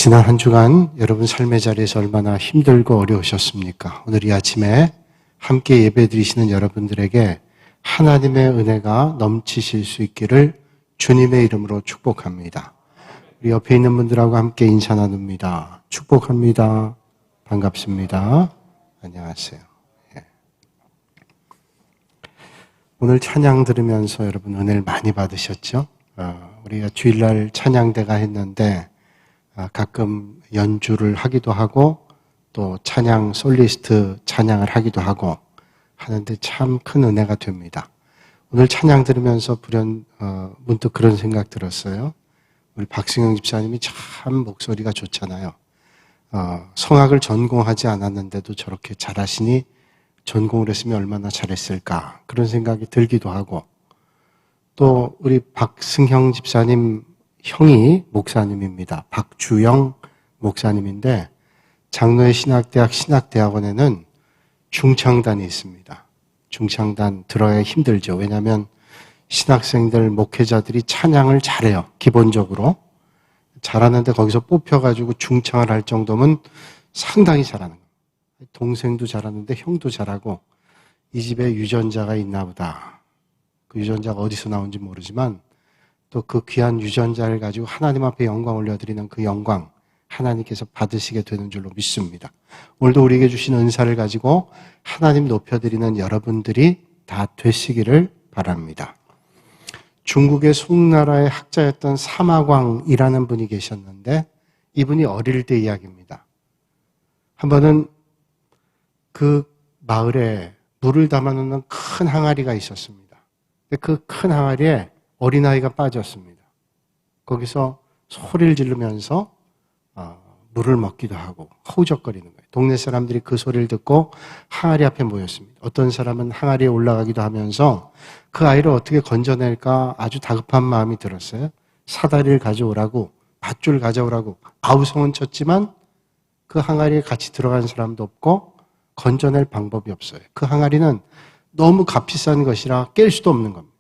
지난 한 주간 여러분 삶의 자리에서 얼마나 힘들고 어려우셨습니까? 오늘 이 아침에 함께 예배드리시는 여러분들에게 하나님의 은혜가 넘치실 수 있기를 주님의 이름으로 축복합니다. 우리 옆에 있는 분들하고 함께 인사 나눕니다. 축복합니다. 반갑습니다. 안녕하세요. 오늘 찬양 들으면서 여러분 은혜를 많이 받으셨죠? 우리가 주일날 찬양대가 했는데 가끔 연주를 하기도 하고 또 찬양 솔리스트 찬양을 하기도 하고 하는데 참 큰 은혜가 됩니다. 오늘 찬양 들으면서 문득 그런 생각 들었어요. 우리 박승영 집사님이 참 목소리가 좋잖아요. 성악을 전공하지 않았는데도 저렇게 잘하시니 전공을 했으면 얼마나 잘했을까 그런 생각이 들기도 하고, 또 우리 박승형 집사님 형이 목사님입니다. 박주영 목사님인데 장로의 신학대학 신학대학원에는 중창단이 있습니다. 중창단 들어야 힘들죠. 왜냐하면 신학생들 목회자들이 찬양을 잘해요. 기본적으로 잘하는데 거기서 뽑혀가지고 중창을 할 정도면 상당히 잘하는 거예요. 동생도 잘하는데 형도 잘하고, 이 집에 유전자가 있나 보다. 그 유전자가 어디서 나온지 모르지만 또 그 귀한 유전자를 가지고 하나님 앞에 영광 올려드리는 그 영광 하나님께서 받으시게 되는 줄로 믿습니다. 오늘도 우리에게 주신 은사를 가지고 하나님 높여드리는 여러분들이 다 되시기를 바랍니다. 중국의 송나라의 학자였던 사마광이라는 분이 계셨는데 이분이 어릴 때 이야기입니다. 한 번은 그 마을에 물을 담아놓는 큰 항아리가 있었습니다. 근데 그 큰 항아리에 어린아이가 빠졌습니다. 거기서 소리를 지르면서 물을 먹기도 하고 허우적거리는 거예요. 동네 사람들이 그 소리를 듣고 항아리 앞에 모였습니다. 어떤 사람은 항아리에 올라가기도 하면서 그 아이를 어떻게 건져낼까 아주 다급한 마음이 들었어요. 사다리를 가져오라고, 밧줄 가져오라고 아우성은 쳤지만 그 항아리에 같이 들어간 사람도 없고 건져낼 방법이 없어요. 그 항아리는 너무 값비싼 것이라 깰 수도 없는 겁니다.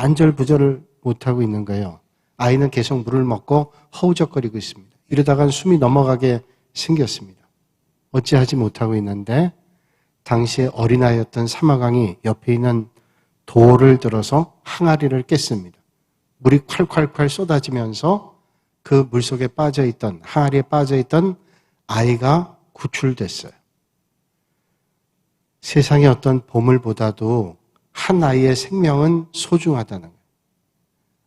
안절부절을 못하고 있는 거예요. 아이는 계속 물을 먹고 허우적거리고 있습니다. 이러다간 숨이 넘어가게 생겼습니다. 어찌하지 못하고 있는데 당시에 어린아이였던 사마광이 옆에 있는 돌을 들어서 항아리를 깼습니다. 물이 콸콸콸 쏟아지면서 그 물속에 빠져있던, 항아리에 빠져있던 아이가 구출됐어요. 세상의 어떤 보물보다도 한 아이의 생명은 소중하다는 거예요.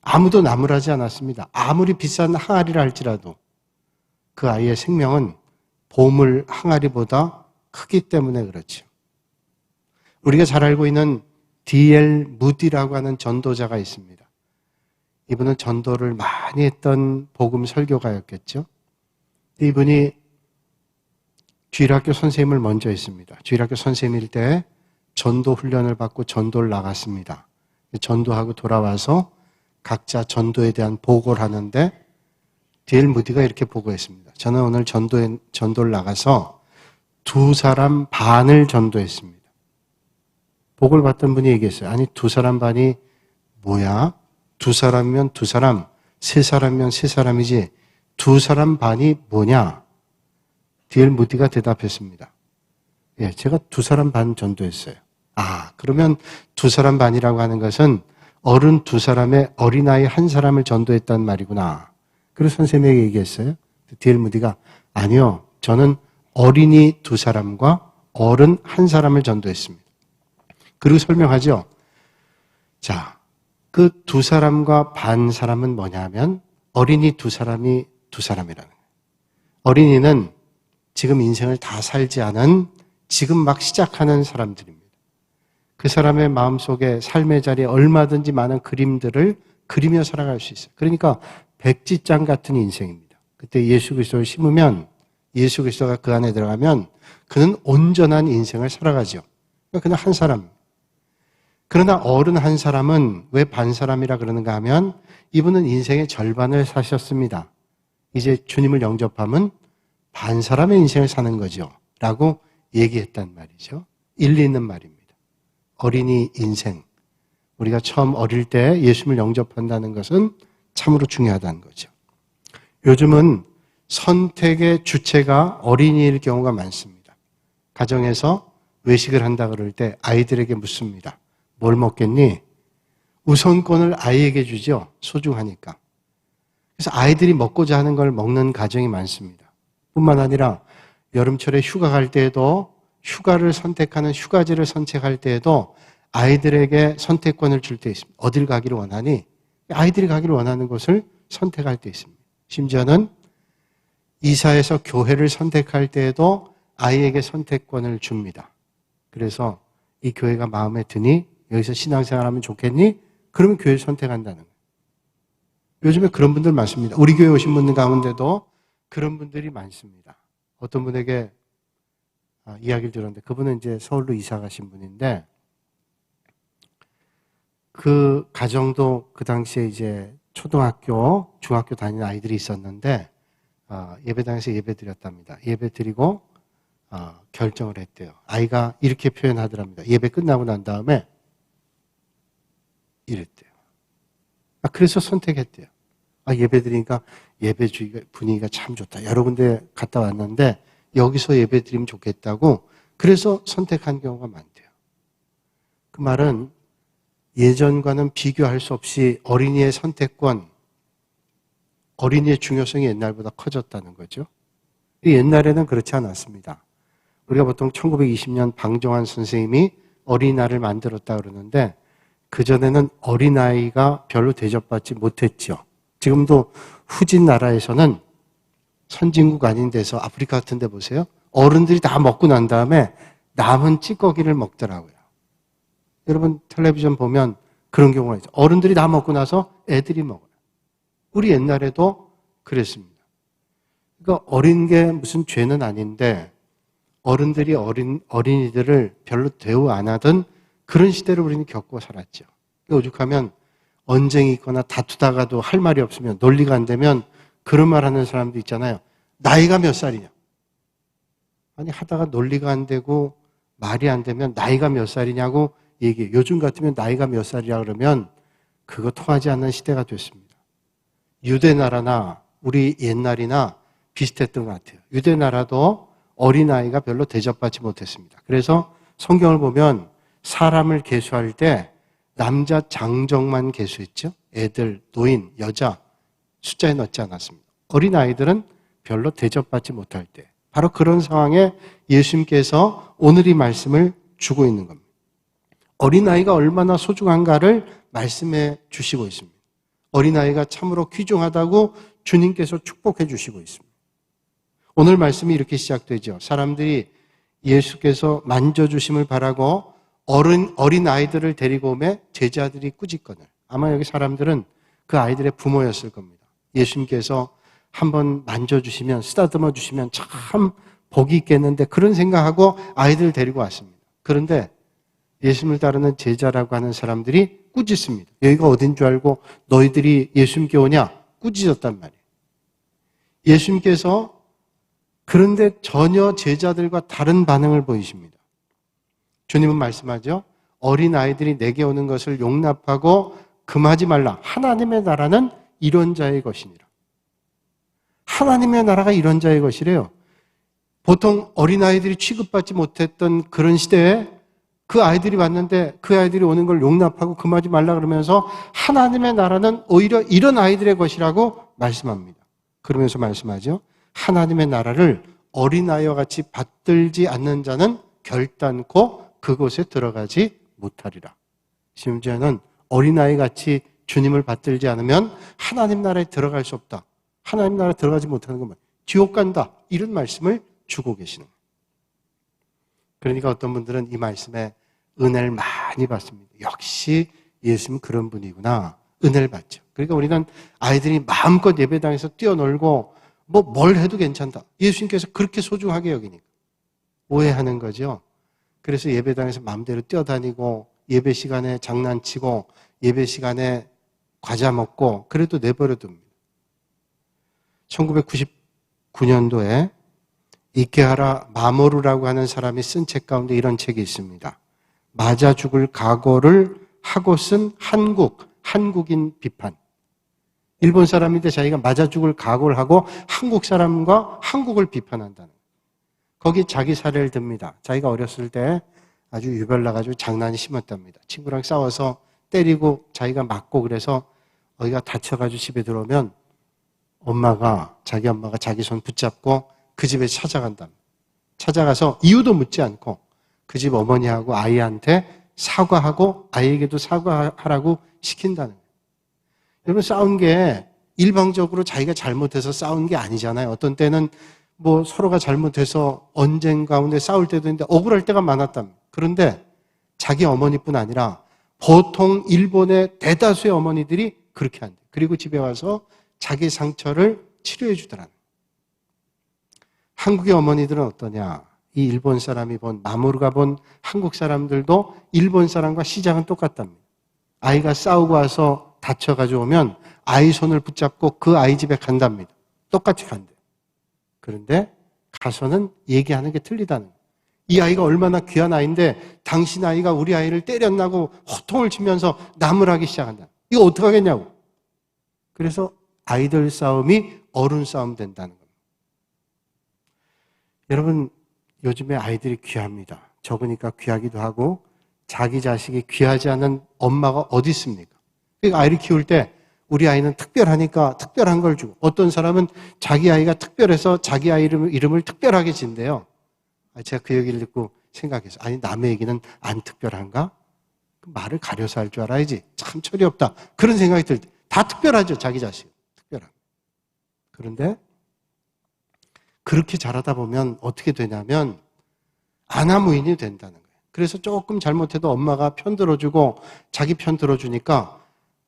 아무도 나무라지 않았습니다. 아무리 비싼 항아리라 할지라도 그 아이의 생명은 보물 항아리보다 크기 때문에 그렇죠. 우리가 잘 알고 있는 D.L. 무디라고 하는 전도자가 있습니다. 이분은 전도를 많이 했던 복음 설교가였겠죠. 이분이 주일학교 선생님을 먼저 했습니다. 주일학교 선생님일 때 전도 훈련을 받고 전도를 나갔습니다. 전도하고 돌아와서 각자 전도에 대한 보고를 하는데 D.L. 무디가 이렇게 보고했습니다. 저는 오늘 전도를 나가서 2사람 반을 전도했습니다. 보고를 받던 분이 얘기했어요. 아니 2사람 반이 뭐야? 2사람이면 2사람, 3사람이면 3사람이지 2사람 반이 뭐냐? D.L. 무디가 대답했습니다. 예, 제가 2사람 반 전도했어요. 그러면 2사람 반이라고 하는 것은 어른 2사람에 어린아이 1사람을 전도했단 말이구나. 그래서 선생님에게 얘기했어요. D.L. 무디가 아니요, 저는 어린이 2사람과 어른 1사람을 전도했습니다. 그리고 설명하죠. 자, 그 2사람과 반 사람은 뭐냐면 어린이 2사람이 2사람이라는 거예요. 어린이는 지금 인생을 다 살지 않은 지금 막 시작하는 사람들입니다. 그 사람의 마음속에 삶의 자리에 얼마든지 많은 그림들을 그리며 살아갈 수 있어요. 그러니까 백지장 같은 인생입니다. 그때 예수 그리스도를 심으면, 예수 그리스도가 그 안에 들어가면 그는 온전한 인생을 살아가죠. 그러니까 그는 한 사람. 그러나 어른 1사람은 왜 반사람이라 그러는가 하면 이분은 인생의 절반을 사셨습니다. 이제 주님을 영접하면 반사람의 인생을 사는 거죠. 라고 얘기했단 말이죠. 일리 있는 말입니다. 어린이 인생. 우리가 처음 어릴 때 예수님을 영접한다는 것은 참으로 중요하다는 거죠. 요즘은 선택의 주체가 어린이일 경우가 많습니다. 가정에서 외식을 한다 그럴 때 아이들에게 묻습니다. 뭘 먹겠니? 우선권을 아이에게 주죠. 소중하니까. 그래서 아이들이 먹고자 하는 걸 먹는 가정이 많습니다. 뿐만 아니라 여름철에 휴가 갈 때에도 휴가를 선택하는 휴가지를 선택할 때에도 아이들에게 선택권을 줄 때 있습니다. 어딜 가기를 원하니? 아이들이 가기를 원하는 곳을 선택할 때 있습니다. 심지어는 이사해서 교회를 선택할 때에도 아이에게 선택권을 줍니다. 그래서 이 교회가 마음에 드니? 여기서 신앙생활하면 좋겠니? 그러면 교회를 선택한다는 거예요. 요즘에 그런 분들 많습니다. 우리 교회 오신 분들 가운데도 그런 분들이 많습니다. 어떤 분에게 이야기를 들었는데 그분은 이제 서울로 이사 가신 분인데 그 가정도 그 당시에 이제 초등학교, 중학교 다니는 아이들이 있었는데 예배당에서 예배 드렸답니다. 예배 드리고 결정을 했대요. 아이가 이렇게 표현하더랍니다. 예배 끝나고 난 다음에 이랬대요. 그래서 선택했대요. 예배 드리니까 예배 분위기가 참 좋다. 여러 군데 갔다 왔는데 여기서 예배 드리면 좋겠다고 그래서 선택한 경우가 많대요. 그 말은 예전과는 비교할 수 없이 어린이의 선택권, 어린이의 중요성이 옛날보다 커졌다는 거죠. 옛날에는 그렇지 않았습니다. 우리가 보통 1920년 방정환 선생님이 어린이날을 만들었다 그러는데 그전에는 어린아이가 별로 대접받지 못했죠. 지금도 후진 나라에서는 선진국 아닌 데서 아프리카 같은 데 보세요. 어른들이 다 먹고 난 다음에 남은 찌꺼기를 먹더라고요. 여러분 텔레비전 보면 그런 경우가 있죠. 어른들이 다 먹고 나서 애들이 먹어요. 우리 옛날에도 그랬습니다. 그러니까 어린 게 무슨 죄는 아닌데 어른들이 어린이들을 별로 대우 안 하던 그런 시대를 우리는 겪고 살았죠. 오죽하면 언쟁이 있거나 다투다가도 할 말이 없으면 논리가 안 되면 그런 말 하는 사람도 있잖아요. 나이가 몇 살이냐? 아니 하다가 논리가 안 되고 말이 안 되면 나이가 몇 살이냐고 얘기해요. 요즘 같으면 나이가 몇 살이라 그러면 그거 통하지 않는 시대가 됐습니다. 유대나라나 우리 옛날이나 비슷했던 것 같아요. 유대나라도 어린아이가 별로 대접받지 못했습니다. 그래서 성경을 보면 사람을 계수할 때 남자 장정만 계수했죠. 애들, 노인, 여자 숫자에 넣지 않았습니다. 어린아이들은 별로 대접받지 못할 때 바로 그런 상황에 예수님께서 오늘 이 말씀을 주고 있는 겁니다. 어린아이가 얼마나 소중한가를 말씀해 주시고 있습니다. 어린아이가 참으로 귀중하다고 주님께서 축복해 주시고 있습니다. 오늘 말씀이 이렇게 시작되죠. 사람들이 예수께서 만져주심을 바라고 어린 아이들을 데리고 오매 제자들이 꾸짖거늘. 아마 여기 사람들은 그 아이들의 부모였을 겁니다. 예수님께서 한번 만져주시면 쓰다듬어 주시면 참 복이 있겠는데 그런 생각하고 아이들을 데리고 왔습니다. 그런데 예수님을 따르는 제자라고 하는 사람들이 꾸짖습니다. 여기가 어딘 줄 알고 너희들이 예수님께 오냐? 꾸짖었단 말이에요. 예수님께서 그런데 전혀 제자들과 다른 반응을 보이십니다. 주님은 말씀하죠. 어린아이들이 내게 오는 것을 용납하고 금하지 말라. 하나님의 나라는 이런 자의 것이니라. 하나님의 나라가 이런 자의 것이래요. 보통 어린아이들이 취급받지 못했던 그런 시대에 그 아이들이 왔는데 그 아이들이 오는 걸 용납하고 금하지 말라 그러면서 하나님의 나라는 오히려 이런 아이들의 것이라고 말씀합니다. 그러면서 말씀하죠. 하나님의 나라를 어린아이와 같이 받들지 않는 자는 결단코 그곳에 들어가지 못하리라. 심지어는 어린아이 같이 주님을 받들지 않으면 하나님 나라에 들어갈 수 없다. 하나님 나라에 들어가지 못하는 것만 지옥 간다. 이런 말씀을 주고 계시는 거예요. 그러니까 어떤 분들은 이 말씀에 은혜를 많이 받습니다. 역시 예수님은 그런 분이구나. 은혜를 받죠. 그러니까 우리는 아이들이 마음껏 예배당에서 뛰어놀고 뭘 해도 괜찮다. 예수님께서 그렇게 소중하게 여기니까. 오해하는 거죠. 그래서 예배당에서 마음대로 뛰어다니고 예배 시간에 장난치고 예배 시간에 과자 먹고 그래도 내버려 둡니다. 1999년도에 이케하라 마모루라고 하는 사람이 쓴 책 가운데 이런 책이 있습니다. 맞아 죽을 각오를 하고 쓴 한국인 비판. 일본 사람인데 자기가 맞아 죽을 각오를 하고 한국 사람과 한국을 비판한다는 거예요. 거기 자기 사례를 듭니다. 자기가 어렸을 때 아주 유별나가지고 장난이 심했답니다. 친구랑 싸워서 때리고 자기가 맞고 그래서 어디가 다쳐가지고 집에 들어오면 자기 엄마가 자기 손 붙잡고 그 집에 찾아간답니다. 찾아가서 이유도 묻지 않고 그 집 어머니하고 아이한테 사과하고 아이에게도 사과하라고 시킨다는 거예요. 여러분, 싸운 게 일방적으로 자기가 잘못해서 싸운 게 아니잖아요. 어떤 때는 뭐 서로가 잘못해서 언쟁 가운데 싸울 때도 있는데 억울할 때가 많았답니다. 그런데 자기 어머니뿐 아니라 보통 일본의 대다수의 어머니들이 그렇게 한대요. 그리고 집에 와서 자기 상처를 치료해 주더라는 거예요. 한국의 어머니들은 어떠냐? 이 일본 사람이 마모루가 본 한국 사람들도 일본 사람과 시작은 똑같답니다. 아이가 싸우고 와서 다쳐가지고 오면 아이 손을 붙잡고 그 아이 집에 간답니다. 똑같이 간대요. 그런데 가서는 얘기하는 게 틀리다는 거예요. 이 아이가 얼마나 귀한 아이인데 당신 아이가 우리 아이를 때렸나고 호통을 치면서 나무라기 시작한다. 이거 어떡하겠냐고. 그래서 아이들 싸움이 어른 싸움 된다는 겁니다. 여러분, 요즘에 아이들이 귀합니다. 적으니까 귀하기도 하고 자기 자식이 귀하지 않은 엄마가 어디 있습니까? 그러니까 아이를 키울 때 우리 아이는 특별하니까 특별한 걸 주고, 어떤 사람은 자기 아이가 특별해서 자기 아이 이름을 특별하게 짓는데요. 제가 그 얘기를 듣고 생각했어요. 아니, 남의 얘기는 안 특별한가? 말을 가려서 할 줄 알아야지. 참 철이 없다. 그런 생각이 들 때. 다 특별하죠, 자기 자식. 특별한. 그런데 그렇게 자라다 보면 어떻게 되냐면 아나무인이 된다는 거예요. 그래서 조금 잘못해도 엄마가 편 들어주고 자기 편 들어주니까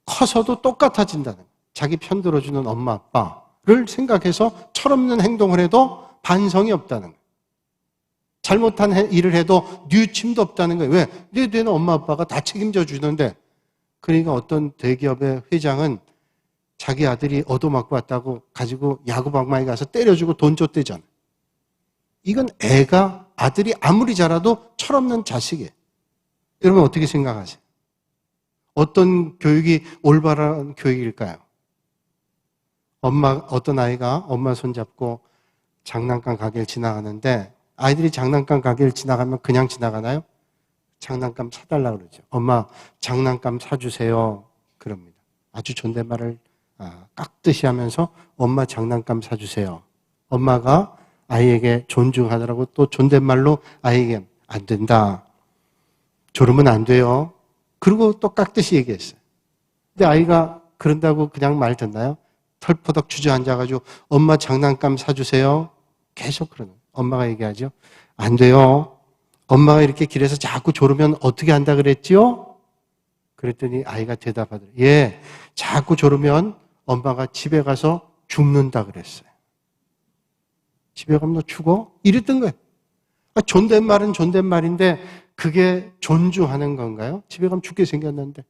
커서도 똑같아진다는 거예요. 자기 편 들어주는 엄마, 아빠를 생각해서 철없는 행동을 해도 반성이 없다는 거예요. 잘못한 일을 해도 뉘우침도 없다는 거예요. 왜? 내 뒤에는 엄마, 아빠가 다 책임져 주는데. 그러니까 어떤 대기업의 회장은 자기 아들이 얻어맞고 왔다고 가지고 야구방망이 가서 때려주고 돈 줬대잖아요. 이건 아들이 아무리 잘해도 철없는 자식이에요. 여러분 어떻게 생각하세요? 어떤 교육이 올바른 교육일까요? 어떤 아이가 엄마 손잡고 장난감 가게를 지나가는데 아이들이 장난감 가게를 지나가면 그냥 지나가나요? 장난감 사달라고 그러죠. 엄마 장난감 사주세요. 그럽니다. 아주 존댓말을 깍듯이 하면서 엄마 장난감 사주세요. 엄마가 아이에게 존중하더라고 또 존댓말로 아이에게 안 된다. 저러면 안 돼요. 그리고 또 깍듯이 얘기했어요. 근데 아이가 그런다고 그냥 말 듣나요? 털퍼덕 주저앉아가지고 엄마 장난감 사주세요. 계속 그러는 거예요. 엄마가 얘기하죠. 안 돼요. 엄마가 이렇게 길에서 자꾸 졸으면 어떻게 한다 그랬지요? 그랬더니 아이가 대답하더래요. 예, 자꾸 졸으면 엄마가 집에 가서 죽는다 그랬어요. 집에 가면 너 죽어? 이랬던 거예요. 존댓말은 존댓말인데 그게 존중하는 건가요? 집에 가면 죽게 생겼는데.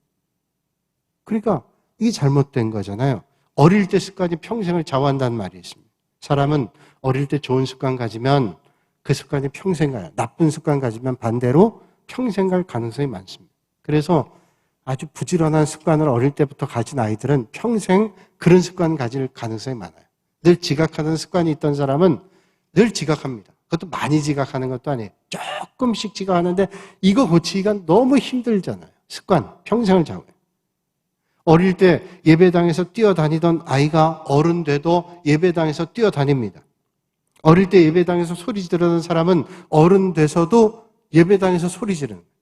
그러니까 이게 잘못된 거잖아요. 어릴 때 습관이 평생을 좌우한다는 말이 있습니다. 사람은 어릴 때 좋은 습관 가지면 그 습관이 평생 가요. 나쁜 습관 가지면 반대로 평생 갈 가능성이 많습니다. 그래서 아주 부지런한 습관을 어릴 때부터 가진 아이들은 평생 그런 습관 가질 가능성이 많아요. 늘 지각하는 습관이 있던 사람은 늘 지각합니다. 그것도 많이 지각하는 것도 아니에요. 조금씩 지각하는데 이거 고치기가 너무 힘들잖아요. 습관, 평생을 좌우해요. 어릴 때 예배당에서 뛰어다니던 아이가 어른 돼도 예배당에서 뛰어다닙니다. 어릴 때 예배당에서 소리 지르던 사람은 어른 돼서도 예배당에서 소리 지르는 거예요.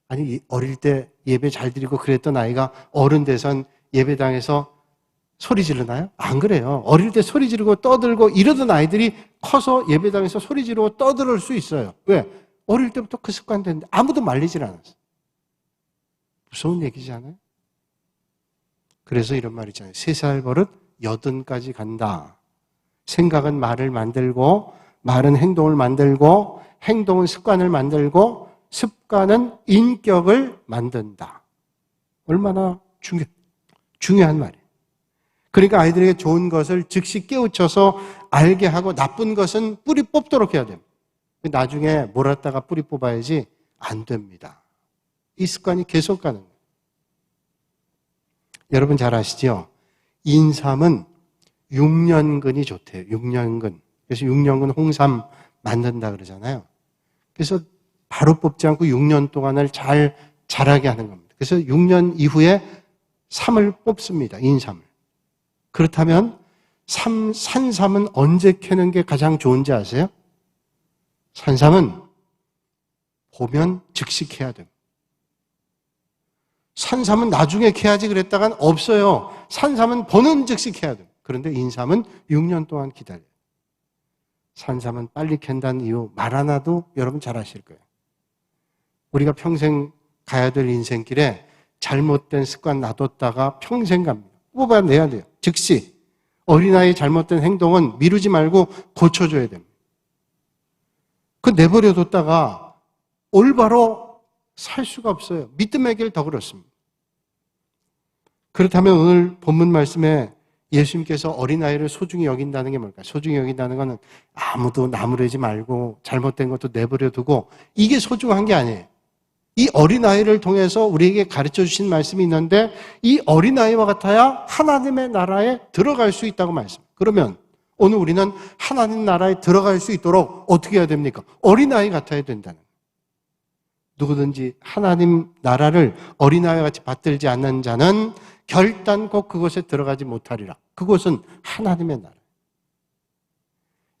아니, 어릴 때 예배 잘 드리고 그랬던 아이가 어른 돼선 예배당에서 소리 지르나요? 안 그래요. 어릴 때 소리 지르고 떠들고 이러던 아이들이 커서 예배당에서 소리 지르고 떠들 수 있어요. 왜? 어릴 때부터 그 습관 됐는데 아무도 말리질 않았어요. 무서운 얘기지 않아요? 그래서 이런 말 있잖아요. 3살 버릇 80까지 간다. 생각은 말을 만들고, 말은 행동을 만들고, 행동은 습관을 만들고, 습관은 인격을 만든다. 얼마나 중요한 말이에요. 그러니까 아이들에게 좋은 것을 즉시 깨우쳐서 알게 하고 나쁜 것은 뿌리 뽑도록 해야 됩니다. 나중에 몰았다가 뿌리 뽑아야지 안 됩니다. 이 습관이 계속 가는 거예요. 여러분 잘 아시죠? 인삼은 6년근이 좋대요. 6년근. 그래서 6년근 홍삼 만든다 그러잖아요. 그래서 바로 뽑지 않고 6년 동안을 잘 자라게 하는 겁니다. 그래서 6년 이후에 삼을 뽑습니다. 인삼을. 그렇다면 산삼은 언제 캐는 게 가장 좋은지 아세요? 산삼은 보면 즉시 캐야 됩니다. 산삼은 나중에 캐야지 그랬다간 없어요. 산삼은 보는 즉시 캐야 됩니다. 그런데 인삼은 6년 동안 기다려요. 산삼은 빨리 캔다는 이유 말 하나도 여러분 잘 아실 거예요. 우리가 평생 가야 될 인생길에 잘못된 습관 놔뒀다가 평생 갑니다. 뽑아내야 돼요. 즉시. 어린아이의 잘못된 행동은 미루지 말고 고쳐줘야 됩니다. 그 내버려뒀다가 올바로 살 수가 없어요. 믿음의 길 더 그렇습니다. 그렇다면 오늘 본문 말씀에 예수님께서 어린아이를 소중히 여긴다는 게 뭘까요? 소중히 여긴다는 것은 아무도 나무래지 말고 잘못된 것도 내버려두고 이게 소중한 게 아니에요. 이 어린아이를 통해서 우리에게 가르쳐 주신 말씀이 있는데 이 어린아이와 같아야 하나님의 나라에 들어갈 수 있다고 말씀. 그러면 오늘 우리는 하나님 나라에 들어갈 수 있도록 어떻게 해야 됩니까? 어린아이 같아야 된다는 거예요. 누구든지 하나님 나라를 어린아이와 같이 받들지 않는 자는 결단코 그곳에 들어가지 못하리라. 그곳은 하나님의 나라.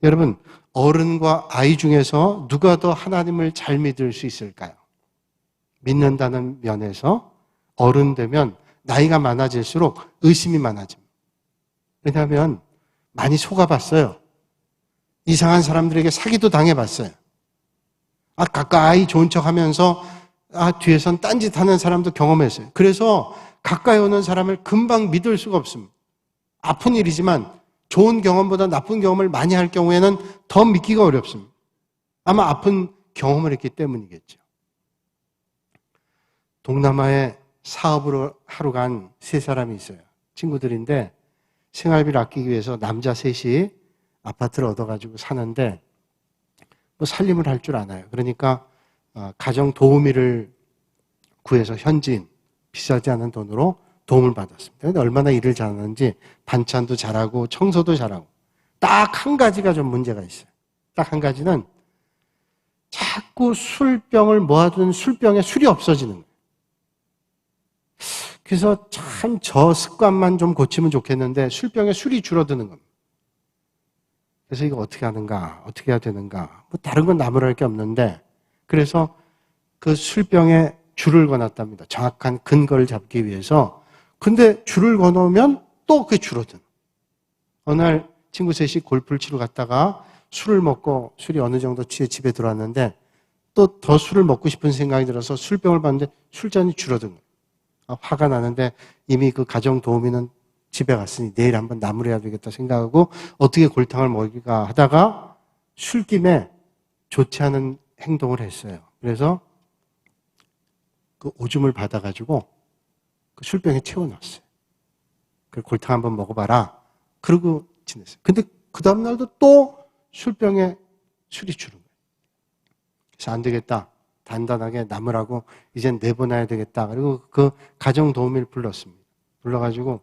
여러분, 어른과 아이 중에서 누가 더 하나님을 잘 믿을 수 있을까요? 믿는다는 면에서 어른 되면 나이가 많아질수록 의심이 많아집니다. 왜냐하면 많이 속아봤어요. 이상한 사람들에게 사기도 당해봤어요. 가까이 좋은 척 하면서 뒤에선 딴짓하는 사람도 경험했어요. 그래서 가까이 오는 사람을 금방 믿을 수가 없습니다. 아픈 일이지만 좋은 경험보다 나쁜 경험을 많이 할 경우에는 더 믿기가 어렵습니다. 아마 아픈 경험을 했기 때문이겠죠. 동남아에 사업으로 하러 간 세 사람이 있어요. 친구들인데 생활비를 아끼기 위해서 남자 셋이 아파트를 얻어가지고 사는데 뭐 살림을 할 줄 아나요. 그러니까 가정 도우미를 구해서 현지인 비싸지 않은 돈으로 도움을 받았습니다. 그런데 얼마나 일을 잘하는지 반찬도 잘하고 청소도 잘하고 딱 한 가지가 좀 문제가 있어요. 딱 한 가지는 자꾸 술병을 모아둔 술병에 술이 없어지는 거예요. 그래서 참 저 습관만 좀 고치면 좋겠는데 술병에 술이 줄어드는 겁니다. 그래서 이거 어떻게 하는가, 어떻게 해야 되는가, 뭐 다른 건 나무랄 게 없는데 그래서 그 술병에 줄을 거놨답니다. 정확한 근거를 잡기 위해서. 근데 줄을 거놓으면 또 그게 줄어드는. 어느 날 친구 셋이 골프를 치러 갔다가 술을 먹고 술이 어느 정도 취해 집에 들어왔는데 또 더 술을 먹고 싶은 생각이 들어서 술병을 봤는데 술잔이 줄어든 거예요. 화가 나는데 이미 그 가정 도우미는 집에 갔으니 내일 한번 나무래야 되겠다 생각하고 어떻게 골탕을 먹일까 하다가 술김에 좋지 않은 행동을 했어요. 그래서 그 오줌을 받아가지고 그 술병에 채워놨어요. 그 골탕 한번 먹어봐라. 그러고 지냈어요. 근데 그 다음날도 또 술병에 술이 주는 거예요. 그래서 안 되겠다. 단단하게 남으라고 이젠 내보내야 되겠다. 그리고 그 가정 도우미를 불렀습니다. 불러가지고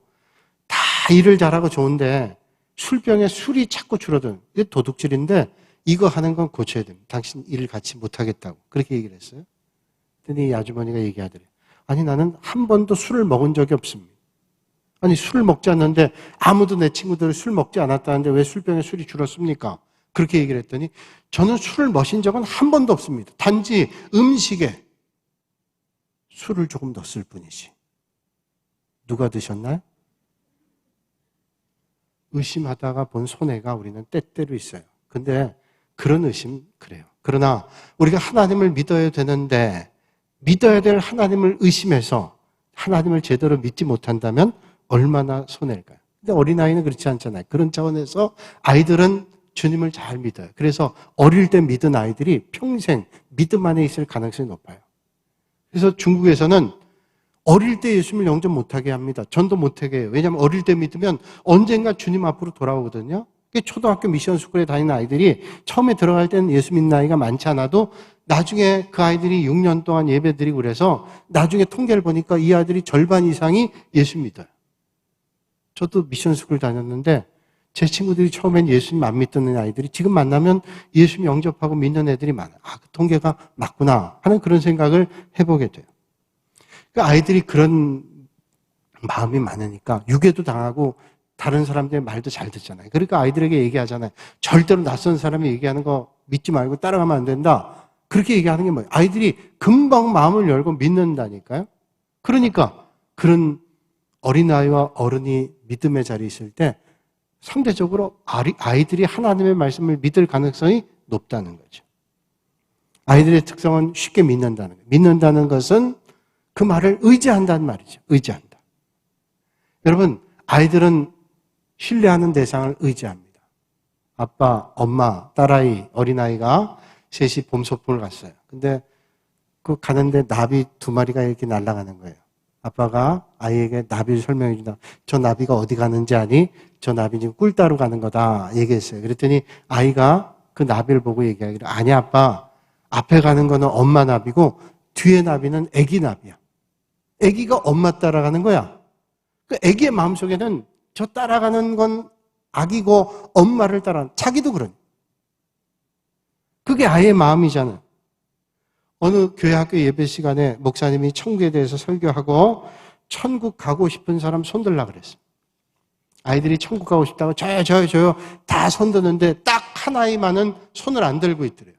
다 일을 잘하고 좋은데 술병에 술이 자꾸 줄어드는. 이게 도둑질인데 이거 하는 건 고쳐야 됩니다. 당신 일을 같이 못하겠다고. 그렇게 얘기를 했어요. 그랬더니 이 아주머니가 얘기하더래요. 아니 나는 한 번도 술을 먹은 적이 없습니다. 아니 술을 먹지 않는데 아무도 내 친구들 술 먹지 않았다는데 왜 술병에 술이 줄었습니까? 그렇게 얘기를 했더니 저는 술을 마신 적은 한 번도 없습니다. 단지 음식에 술을 조금 넣었을 뿐이지. 누가 드셨나요? 의심하다가 본 손해가 우리는 때때로 있어요. 근데 그런 의심 그래요. 그러나 우리가 하나님을 믿어야 되는데 믿어야 될 하나님을 의심해서 하나님을 제대로 믿지 못한다면 얼마나 손해일까요? 근데 어린아이는 그렇지 않잖아요. 그런 차원에서 아이들은 주님을 잘 믿어요. 그래서 어릴 때 믿은 아이들이 평생 믿음 안에 있을 가능성이 높아요. 그래서 중국에서는 어릴 때 예수님을 영접 못하게 합니다. 전도 못하게 해요. 왜냐하면 어릴 때 믿으면 언젠가 주님 앞으로 돌아오거든요. 초등학교 미션 스쿨에 다니는 아이들이 처음에 들어갈 때는 예수 믿는 아이가 많지 않아도 나중에 그 아이들이 6년 동안 예배드리고 그래서 나중에 통계를 보니까 이 아이들이 절반 이상이 예수 믿어요. 저도 미션스쿨 다녔는데 제 친구들이 처음엔 예수님 안 믿던 아이들이 지금 만나면 예수님 영접하고 믿는 애들이 많아요. 그 통계가 맞구나 하는 그런 생각을 해보게 돼요. 그러니까 아이들이 그런 마음이 많으니까 유괴도 당하고 다른 사람들의 말도 잘 듣잖아요. 그러니까 아이들에게 얘기하잖아요. 절대로 낯선 사람이 얘기하는 거 믿지 말고 따라가면 안 된다. 그렇게 얘기하는 게 뭐예요? 아이들이 금방 마음을 열고 믿는다니까요. 그러니까 그런 어린아이와 어른이 믿음의 자리에 있을 때 상대적으로 아이들이 하나님의 말씀을 믿을 가능성이 높다는 거죠. 아이들의 특성은 쉽게 믿는다는 거예요. 믿는다는 것은 그 말을 의지한다는 말이죠. 의지한다. 여러분, 아이들은 신뢰하는 대상을 의지합니다. 아빠, 엄마, 딸아이, 어린아이가 셋이 봄 소풍을 갔어요. 근데 그 가는데 나비 2마리가 이렇게 날아가는 거예요. 아빠가 아이에게 나비를 설명해 준다. 저 나비가 어디 가는지 아니? 저 나비 지금 꿀 따러 가는 거다. 얘기했어요. 그랬더니 아이가 그 나비를 보고 얘기하기를, 아니 아빠, 앞에 가는 거는 엄마 나비고 뒤에 나비는 애기 나비야. 애기가 엄마 따라가는 거야. 그 애기의 마음속에는 저 따라가는 건 아기고 엄마를 따라, 자기도 그러니. 그게 아이의 마음이잖아요. 어느 교회 학교 예배 시간에 목사님이 천국에 대해서 설교하고 천국 가고 싶은 사람 손들라 그랬어요. 아이들이 천국 가고 싶다고 저요 다 손드는데 딱 한 아이만은 손을 안 들고 있더래요.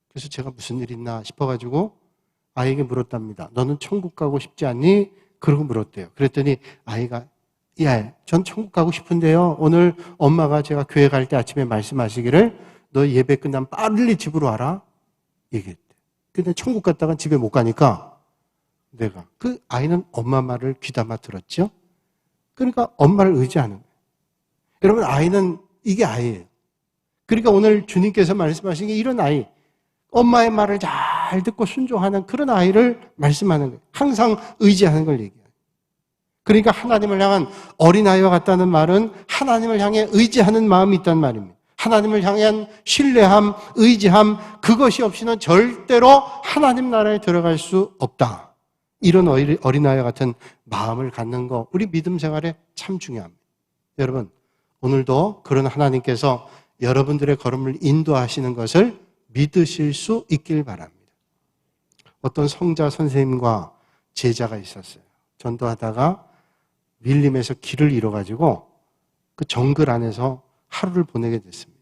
그래서 제가 무슨 일 있나 싶어가지고 아이에게 물었답니다. 너는 천국 가고 싶지 않니? 그러고 물었대요. 그랬더니 아이가, 예, 전 천국 가고 싶은데요. 오늘 엄마가 제가 교회 갈 때 아침에 말씀하시기를 너 예배 끝나면 빨리 집으로 와라 얘기했대. 근데 천국 갔다가 집에 못 가니까 내가, 그 아이는 엄마 말을 귀담아 들었죠. 그러니까 엄마를 의지하는 거예요. 여러분, 아이는 이게 아이예요. 그러니까 오늘 주님께서 말씀하신 게 이런 아이, 엄마의 말을 잘 듣고 순종하는 그런 아이를 말씀하는 거예요. 항상 의지하는 걸 얘기해요. 그러니까 하나님을 향한 어린아이와 같다는 말은 하나님을 향해 의지하는 마음이 있다는 말입니다. 하나님을 향한 신뢰함, 의지함, 그것이 없이는 절대로 하나님 나라에 들어갈 수 없다. 이런 어린아이와 같은 마음을 갖는 거, 우리 믿음 생활에 참 중요합니다. 여러분, 오늘도 그런 하나님께서 여러분들의 걸음을 인도하시는 것을 믿으실 수 있길 바랍니다. 어떤 성자 선생님과 제자가 있었어요. 전도하다가 밀림에서 길을 잃어가지고 그 정글 안에서 하루를 보내게 됐습니다.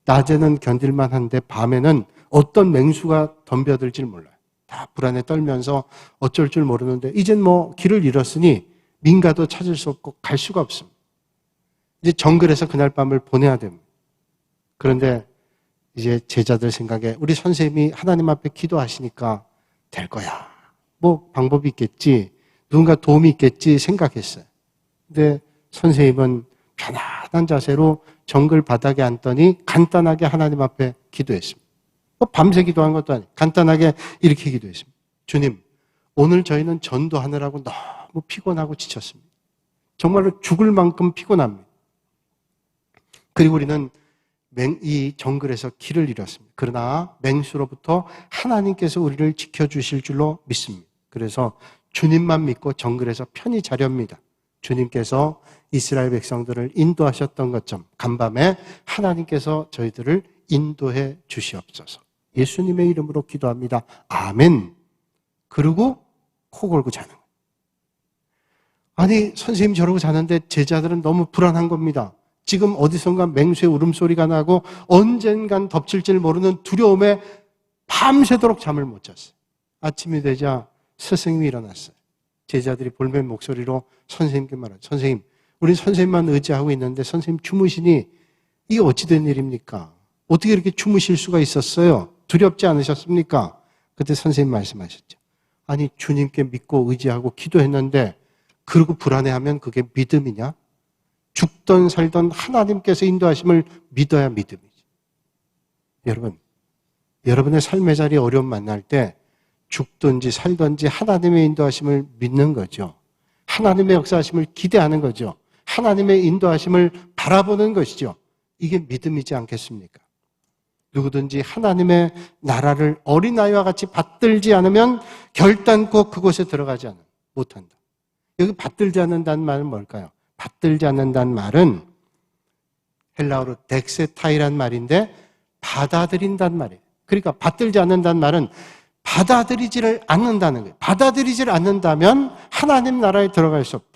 낮에는 견딜만 한데 밤에는 어떤 맹수가 덤벼들지 몰라요. 다 불안에 떨면서 어쩔 줄 모르는데 이젠 뭐 길을 잃었으니 민가도 찾을 수 없고 갈 수가 없습니다. 이제 정글에서 그날 밤을 보내야 됩니다. 그런데 이제 제자들 생각에 우리 선생님이 하나님 앞에 기도하시니까 될 거야. 뭐 방법이 있겠지. 누군가 도움이 있겠지 생각했어요. 근데 선생님은 편안한 자세로 정글 바닥에 앉더니 간단하게 하나님 앞에 기도했습니다. 밤새 기도한 것도 아니고 간단하게 이렇게 기도했습니다. 주님, 오늘 저희는 전도하느라고 너무 피곤하고 지쳤습니다. 정말로 죽을 만큼 피곤합니다. 그리고 우리는 이 정글에서 길을 잃었습니다. 그러나 맹수로부터 하나님께서 우리를 지켜주실 줄로 믿습니다. 그래서 주님만 믿고 정글에서 편히 자렵니다. 주님께서 이스라엘 백성들을 인도하셨던 것처럼 간밤에 하나님께서 저희들을 인도해 주시옵소서. 예수님의 이름으로 기도합니다. 아멘. 그리고 코 골고 자는 거예요. 아니, 선생님 저러고 자는데 제자들은 너무 불안한 겁니다. 지금 어디선가 맹수의 울음소리가 나고 언젠간 덮칠 줄 모르는 두려움에 밤새도록 잠을 못 잤어요. 아침이 되자 스승님이 일어났어요. 제자들이 볼멘 목소리로 선생님께 말하죠. 선생님, 우리 선생님만 의지하고 있는데 선생님 주무시니 이게 어찌 된 일입니까? 어떻게 이렇게 주무실 수가 있었어요? 두렵지 않으셨습니까? 그때 선생님 말씀하셨죠. 아니, 주님께 믿고 의지하고 기도했는데 그러고 불안해하면 그게 믿음이냐? 죽던 살던 하나님께서 인도하심을 믿어야 믿음이지. 여러분, 여러분의 삶의 자리에 어려움 만날 때 죽든지 살든지 하나님의 인도하심을 믿는 거죠. 하나님의 역사하심을 기대하는 거죠. 하나님의 인도하심을 바라보는 것이죠. 이게 믿음이지 않겠습니까? 누구든지 하나님의 나라를 어린아이와 같이 받들지 않으면 결단코 그곳에 들어가지 못한다. 여기 받들지 않는다는 말은 뭘까요? 받들지 않는다는 말은 헬라어로 덱세타이란 말인데 받아들인다는 말이에요. 그러니까 받들지 않는다는 말은 받아들이지를 않는다는 거예요. 받아들이지를 않는다면 하나님 나라에 들어갈 수 없다.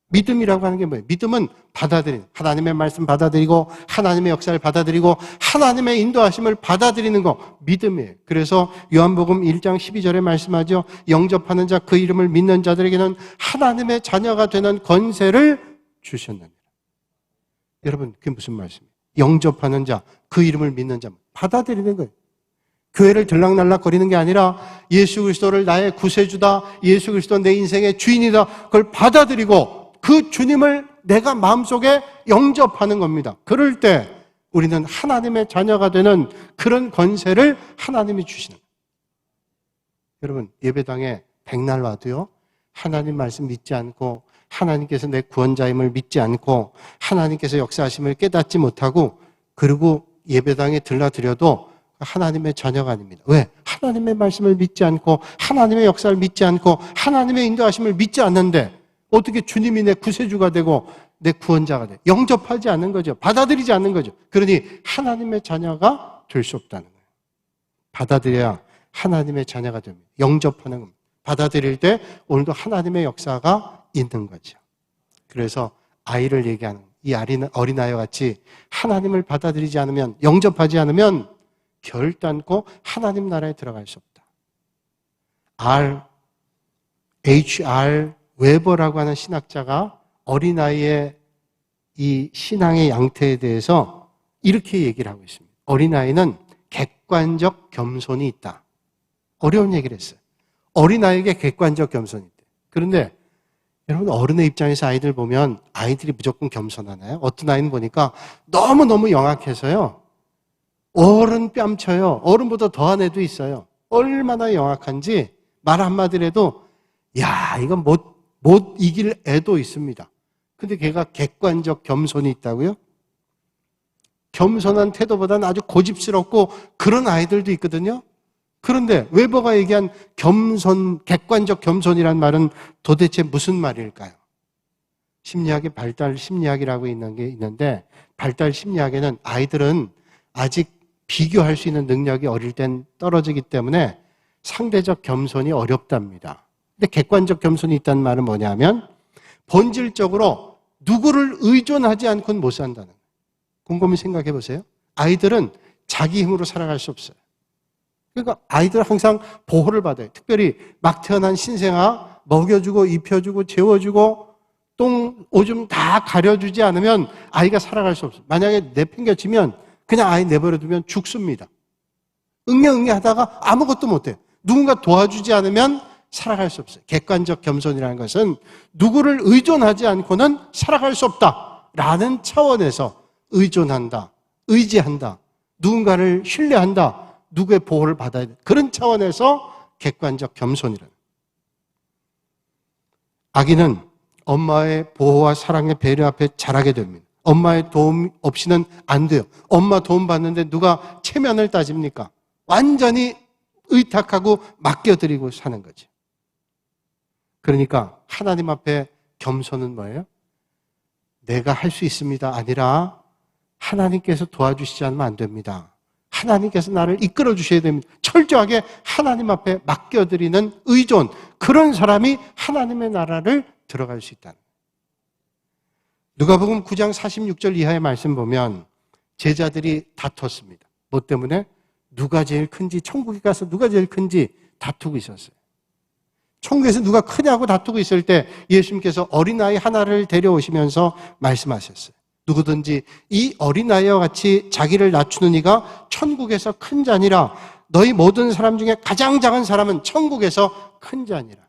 믿음이라고 하는 게 뭐예요? 믿음은 받아들이는, 하나님의 말씀 받아들이고 하나님의 역사를 받아들이고 하나님의 인도하심을 받아들이는 거, 믿음이에요. 그래서 요한복음 1장 12절에 말씀하죠. 영접하는 자, 그 이름을 믿는 자들에게는 하나님의 자녀가 되는 권세를 주셨느니라. 여러분, 그게 무슨 말씀이에요? 영접하는 자, 그 이름을 믿는 자, 받아들이는 거예요. 교회를 들락날락 거리는 게 아니라 예수 그리스도를 나의 구세주다, 예수 그리스도 내 인생의 주인이다, 그걸 받아들이고 그 주님을 내가 마음속에 영접하는 겁니다. 그럴 때 우리는 하나님의 자녀가 되는 그런 권세를 하나님이 주시는 거예요. 여러분, 예배당에 백날 와도요, 하나님 말씀 믿지 않고 하나님께서 내 구원자임을 믿지 않고 하나님께서 역사하심을 깨닫지 못하고 그리고 예배당에 들러드려도 하나님의 자녀가 아닙니다. 왜? 하나님의 말씀을 믿지 않고 하나님의 역사를 믿지 않고 하나님의 인도하심을 믿지 않는데 어떻게 주님이 내 구세주가 되고 내 구원자가 돼? 영접하지 않는 거죠. 받아들이지 않는 거죠. 그러니 하나님의 자녀가 될 수 없다는 거예요. 받아들여야 하나님의 자녀가 됩니다. 영접하는 겁니다. 받아들일 때 오늘도 하나님의 역사가 있는 거죠. 그래서 아이를 얘기하는, 이 어린아이와 같이 하나님을 받아들이지 않으면, 영접하지 않으면 결단코 하나님 나라에 들어갈 수 없다. H.R. 웨버라고 하는 신학자가 어린아이의 이 신앙의 양태에 대해서 이렇게 얘기를 하고 있습니다. 어린아이는 객관적 겸손이 있다. 어려운 얘기를 했어요. 어린아이에게 객관적 겸손이 있다. 그런데 여러분, 어른의 입장에서 아이들 보면 아이들이 무조건 겸손하나요? 어떤 아이는 보니까 너무너무 영악해서요, 어른 뺨쳐요. 어른보다 더한 애도 있어요. 얼마나 영악한지 말 한마디를 해도 야, 이건 못 이길 애도 있습니다. 근데 걔가 객관적 겸손이 있다고요? 겸손한 태도보다는 아주 고집스럽고 그런 아이들도 있거든요. 그런데 웨버가 얘기한 객관적 겸손이란 말은 도대체 무슨 말일까요? 심리학의 발달 심리학이라고 있는 게 있는데, 발달 심리학에는 아이들은 아직 비교할 수 있는 능력이 어릴 땐 떨어지기 때문에 상대적 겸손이 어렵답니다. 근데 객관적 겸손이 있다는 말은 뭐냐면 본질적으로 누구를 의존하지 않고는 못 산다는 거예요. 곰곰이 생각해 보세요. 아이들은 자기 힘으로 살아갈 수 없어요. 그러니까 아이들은 항상 보호를 받아요. 특별히 막 태어난 신생아 먹여주고 입혀주고 재워주고 똥, 오줌 다 가려주지 않으면 아이가 살아갈 수 없어요. 만약에 내팽겨치면 그냥 아이 내버려두면 죽습니다. 응애응애 하다가 아무것도 못해요. 누군가 도와주지 않으면 살아갈 수 없어요. 객관적 겸손이라는 것은 누구를 의존하지 않고는 살아갈 수 없다라는 차원에서 의존한다, 의지한다, 누군가를 신뢰한다, 누구의 보호를 받아야 돼. 그런 차원에서 객관적 겸손이라는. 아기는 엄마의 보호와 사랑의 배려 앞에 자라게 됩니다. 엄마의 도움 없이는 안 돼요. 엄마 도움 받는데 누가 체면을 따집니까? 완전히 의탁하고 맡겨드리고 사는 거지. 그러니까 하나님 앞에 겸손은 뭐예요? 내가 할 수 있습니다 아니라 하나님께서 도와주시지 않으면 안 됩니다. 하나님께서 나를 이끌어 주셔야 됩니다. 철저하게 하나님 앞에 맡겨드리는 의존, 그런 사람이 하나님의 나라를 들어갈 수 있다는 거예요. 누가복음 9장 46절 이하의 말씀 보면 제자들이 다퉜습니다. 뭐 때문에? 누가 제일 큰지, 천국에 가서 누가 제일 큰지 다투고 있었어요. 천국에서 누가 크냐고 다투고 있을 때 예수님께서 어린아이 하나를 데려오시면서 말씀하셨어요. 누구든지 이 어린아이와 같이 자기를 낮추는 이가 천국에서 큰 자니라. 너희 모든 사람 중에 가장 작은 사람은 천국에서 큰 자니라.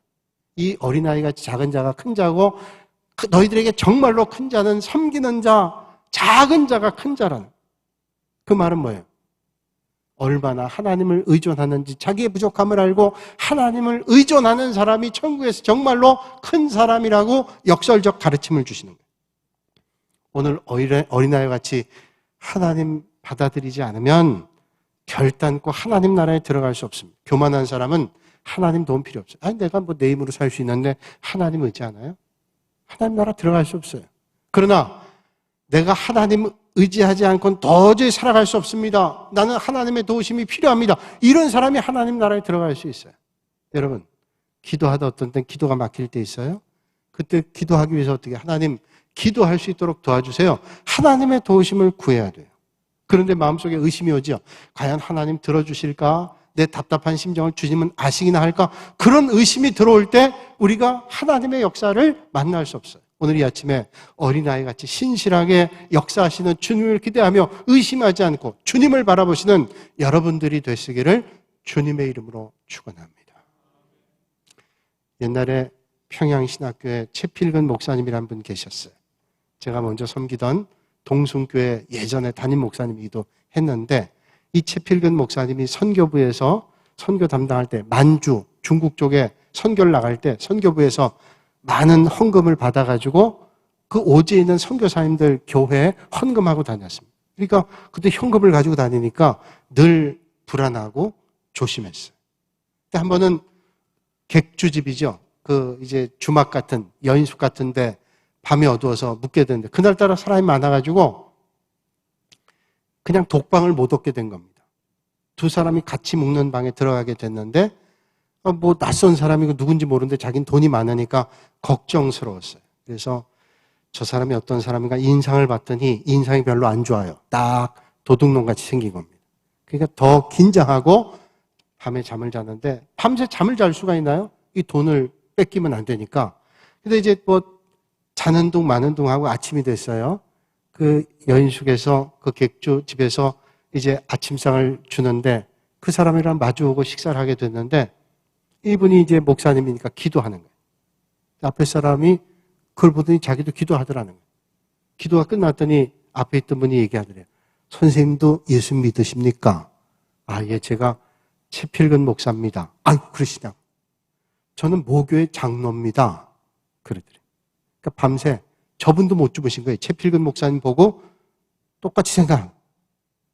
이 어린아이같이 작은 자가 큰 자고, 너희들에게 정말로 큰 자는 섬기는 자, 작은 자가 큰 자라는. 그 말은 뭐예요? 얼마나 하나님을 의존하는지, 자기의 부족함을 알고 하나님을 의존하는 사람이 천국에서 정말로 큰 사람이라고 역설적 가르침을 주시는 거예요. 오늘 어린아이와 같이 하나님 받아들이지 않으면 결단코 하나님 나라에 들어갈 수 없습니다. 교만한 사람은 하나님 도움 필요 없어요. 아니, 내가 뭐 내 힘으로 살 수 있는데 하나님 의지 않아요? 하나님 나라 들어갈 수 없어요. 그러나 내가 하나님 의지하지 않고는 도저히 살아갈 수 없습니다. 나는 하나님의 도우심이 필요합니다. 이런 사람이 하나님 나라에 들어갈 수 있어요. 여러분, 기도하다 어떤 땐 기도가 막힐 때 있어요. 그때 기도하기 위해서 어떻게 하나님 기도할 수 있도록 도와주세요. 하나님의 도우심을 구해야 돼요. 그런데 마음속에 의심이 오죠. 과연 하나님 들어주실까? 내 답답한 심정을 주님은 아시기나 할까? 그런 의심이 들어올 때 우리가 하나님의 역사를 만날 수 없어요. 오늘 이 아침에 어린아이같이 신실하게 역사하시는 주님을 기대하며 의심하지 않고 주님을 바라보시는 여러분들이 되시기를 주님의 이름으로 축원합니다. 옛날에 평양신학교에 최필근 목사님이라는 분 계셨어요. 제가 먼저 섬기던 동순교회 예전에 담임 목사님이기도 했는데 이 최필근 목사님이 선교부에서 선교 담당할 때 만주, 중국 쪽에 선교를 나갈 때 선교부에서 많은 헌금을 받아가지고 그 오지에 있는 선교사님들 교회에 헌금하고 다녔습니다. 그러니까 그때 현금을 가지고 다니니까 늘 불안하고 조심했어요. 근데 한 번은 객주집이죠. 그 이제 주막 같은 여인숙 같은데 밤이 어두워서 묵게 되는데 그날따라 사람이 많아가지고 그냥 독방을 못 얻게 된 겁니다. 두 사람이 같이 묵는 방에 들어가게 됐는데 뭐 낯선 사람이고 누군지 모르는데 자기는 돈이 많으니까 걱정스러웠어요. 그래서 저 사람이 어떤 사람인가 인상을 봤더니 인상이 별로 안 좋아요. 딱 도둑놈같이 생긴 겁니다. 그러니까 더 긴장하고 밤에 잠을 자는데 밤새 잠을 잘 수가 있나요? 이 돈을 뺏기면 안 되니까. 근데 이제 뭐 자는 둥 마는 둥 하고 아침이 됐어요. 그 여인숙에서 그 객주 집에서 이제 아침상을 주는데 그 사람이랑 마주오고 식사를 하게 됐는데 이분이 이제 목사님이니까 기도하는 거예요. 앞에 사람이 그걸 보더니 자기도 기도하더라는 거예요. 기도가 끝났더니 앞에 있던 분이 얘기하더래요. 선생님도 예수 믿으십니까? 아, 예, 제가 최필근 목사입니다. 아유, 그러시냐고. 저는 모교의 장로입니다. 그러더래요. 그러니까 밤새 저분도 못 주무신 거예요. 최필근 목사님 보고 똑같이 생각하고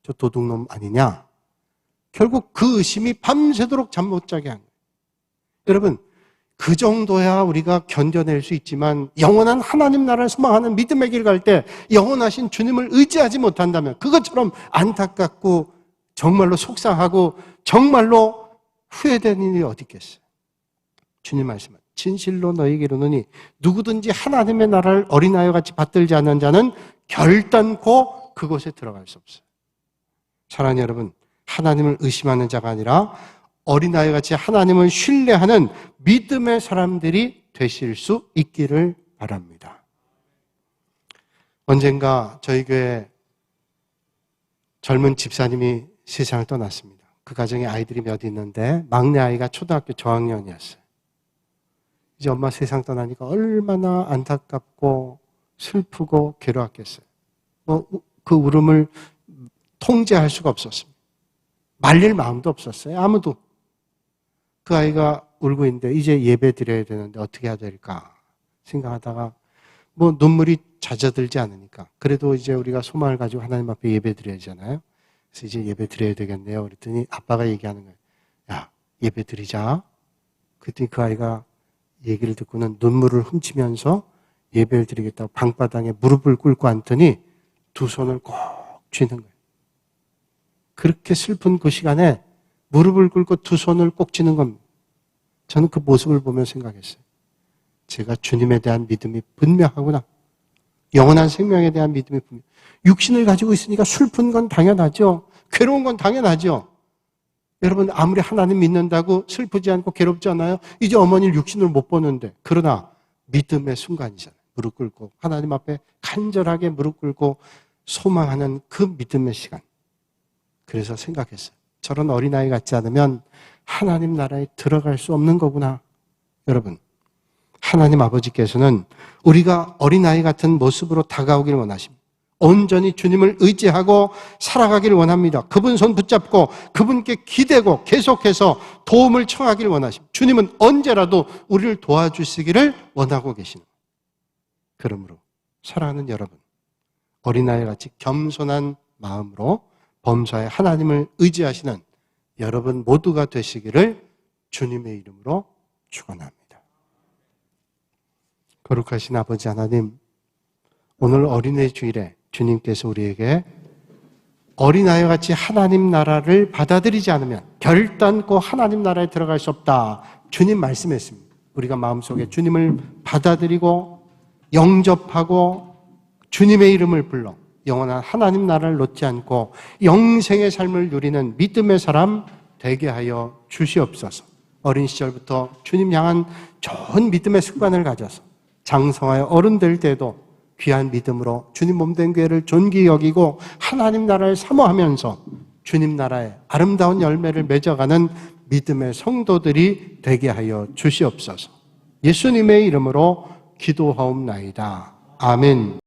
저 도둑놈 아니냐? 결국 그 의심이 밤새도록 잠 못 자게 한 거예요. 여러분, 그 정도야 우리가 견뎌낼 수 있지만 영원한 하나님 나라를 소망하는 믿음의 길 갈 때 영원하신 주님을 의지하지 못한다면 그것처럼 안타깝고 정말로 속상하고 정말로 후회되는 일이 어디 있겠어요. 주님 말씀은 진실로 너희에게 이르노니 누구든지 하나님의 나라를 어린아이와 같이 받들지 않는 자는 결단코 그곳에 들어갈 수 없어요. 사랑하는 여러분, 하나님을 의심하는 자가 아니라 어린아이같이 하나님을 신뢰하는 믿음의 사람들이 되실 수 있기를 바랍니다. 언젠가 저희 교회 젊은 집사님이 세상을 떠났습니다. 그 가정에 아이들이 몇 있는데 막내 아이가 초등학교 저학년이었어요. 이제 엄마 세상 떠나니까 얼마나 안타깝고 슬프고 괴로웠겠어요. 그 울음을 통제할 수가 없었습니다. 말릴 마음도 없었어요. 아무도. 그 아이가 울고 있는데 이제 예배 드려야 되는데 어떻게 해야 될까 생각하다가 뭐 눈물이 잦아들지 않으니까 그래도 이제 우리가 소망을 가지고 하나님 앞에 예배 드려야 하잖아요. 그래서 이제 예배 드려야 되겠네요. 그랬더니 아빠가 얘기하는 거예요. 야, 예배 드리자. 그랬더니 그 아이가 얘기를 듣고는 눈물을 훔치면서 예배를 드리겠다고 방바닥에 무릎을 꿇고 앉더니 두 손을 꼭 쥐는 거예요. 그렇게 슬픈 그 시간에 무릎을 꿇고 두 손을 꼭 쥐는 겁니다. 저는 그 모습을 보며 생각했어요. 제가 주님에 대한 믿음이 분명하구나. 영원한 생명에 대한 믿음이 분명. 육신을 가지고 있으니까 슬픈 건 당연하죠. 괴로운 건 당연하죠. 여러분 아무리 하나님 믿는다고 슬프지 않고 괴롭지 않아요? 이제 어머니를 육신으로 못 보는데 그러나 믿음의 순간이잖아요. 무릎 꿇고 하나님 앞에 간절하게 무릎 꿇고 소망하는 그 믿음의 시간. 그래서 생각했어요. 저런 어린아이 같지 않으면 하나님 나라에 들어갈 수 없는 거구나. 여러분, 하나님 아버지께서는 우리가 어린아이 같은 모습으로 다가오길 원하십니다. 온전히 주님을 의지하고 살아가기를 원합니다. 그분 손 붙잡고 그분께 기대고 계속해서 도움을 청하기를 원하십니다. 주님은 언제라도 우리를 도와주시기를 원하고 계십니다. 그러므로 사랑하는 여러분, 어린아이 같이 겸손한 마음으로 범사에 하나님을 의지하시는 여러분 모두가 되시기를 주님의 이름으로 축원합니다. 거룩하신 아버지 하나님, 오늘 어린의 주일에 주님께서 우리에게 어린아이와 같이 하나님 나라를 받아들이지 않으면 결단코 하나님 나라에 들어갈 수 없다. 주님 말씀했습니다. 우리가 마음속에 주님을 받아들이고 영접하고 주님의 이름을 불러 영원한 하나님 나라를 놓지 않고 영생의 삶을 누리는 믿음의 사람 되게 하여 주시옵소서. 어린 시절부터 주님 향한 좋은 믿음의 습관을 가져서 장성하여 어른 될 때도 귀한 믿음으로 주님 몸된 교회를 존귀히 여기고 하나님 나라를 사모하면서 주님 나라의 아름다운 열매를 맺어가는 믿음의 성도들이 되게 하여 주시옵소서. 예수님의 이름으로 기도하옵나이다. 아멘.